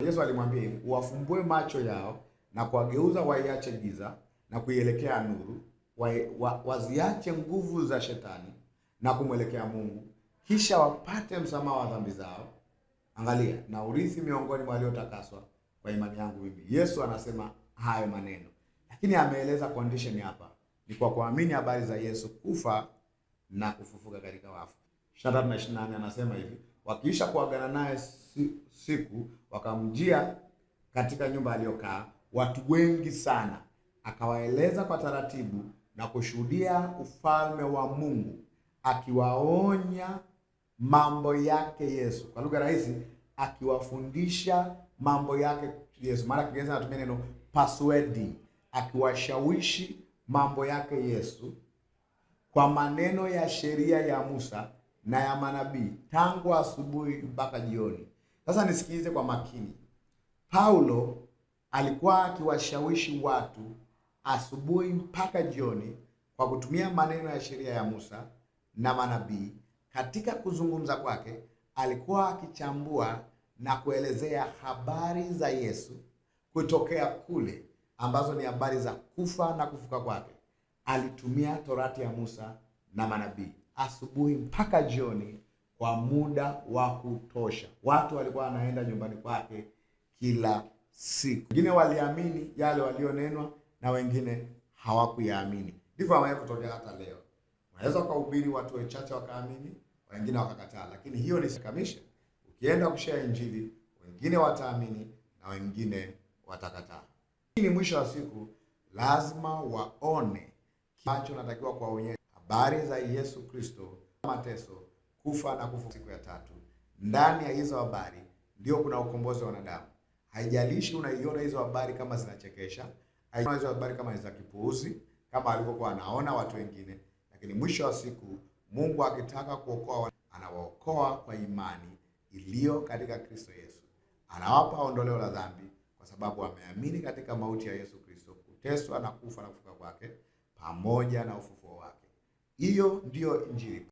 Yesu alimwambia hivi, uwafumbue macho yao na kuwageuza waiache giza na kuielekea nuru, waziache nguvu za shetani na kumwelekea Mungu, kisha wapate msamaha wa dhambi zao. Angalia, na urithi miongoni mwa waliotakaswa kwa imani yangu mimi. Yesu anasema hayo maneno, lakini ameeleza condition hapa, ni kwa kuamini habari za Yesu kufa na kufufuka katika wafu. 23:28 anasema hivi, wakiisha kuagana naye siku, wakamjia katika nyumba aliyokaa watu wengi sana, akawaeleza kwa taratibu na kushuhudia ufalme wa Mungu, akiwaonya mambo yake Yesu. Kwa lugha rahisi, akiwafundisha mambo yake Yesu. Mara Kiingereza anatumia neno persuading, akiwashawishi mambo yake Yesu kwa maneno ya sheria ya Musa na ya manabii tangu asubuhi mpaka jioni. Sasa nisikilize kwa makini. Paulo alikuwa akiwashawishi watu asubuhi mpaka jioni kwa kutumia maneno ya sheria ya Musa na manabii. Katika kuzungumza kwake alikuwa akichambua na kuelezea habari za Yesu kutokea kule, ambazo ni habari za kufa na kufuka kwake. Alitumia Torati ya Musa na manabii asubuhi mpaka jioni kwa muda wa kutosha. Watu walikuwa wanaenda nyumbani kwake kila siku. Wengine waliamini yale walionenwa na wengine hawakuyaamini. Ndivyo inavyotokea hata leo. Unaweza kuhubiri watu wachache wakaamini, wengine wakakataa, lakini hiyo ni commission. Ukienda kushare injili, wengine wataamini na wengine watakataa. Ni mwisho wa siku lazima waone kiacho natakiwa kuwaonyesha habari za Yesu Kristo, mateso, kufa na kufufuka siku ya tatu. Ndani ya hizo habari ndio kuna ukombozi wa wanadamu. Haijalishi unaiona hizo habari kama zinachekesha, haijalishi hizo habari kama ni za kipuuzi kama alivyokuwa anaona watu wengine, lakini mwisho wa siku Mungu akitaka kuokoa, anawaokoa kwa imani iliyo katika Kristo Yesu. Anawapa ondoleo la dhambi kwa sababu wameamini katika mauti ya Yesu Kristo, kuteswa na kufa na kufufuka kwake pamoja na ufufuo wake. Hiyo ndiyo Injili.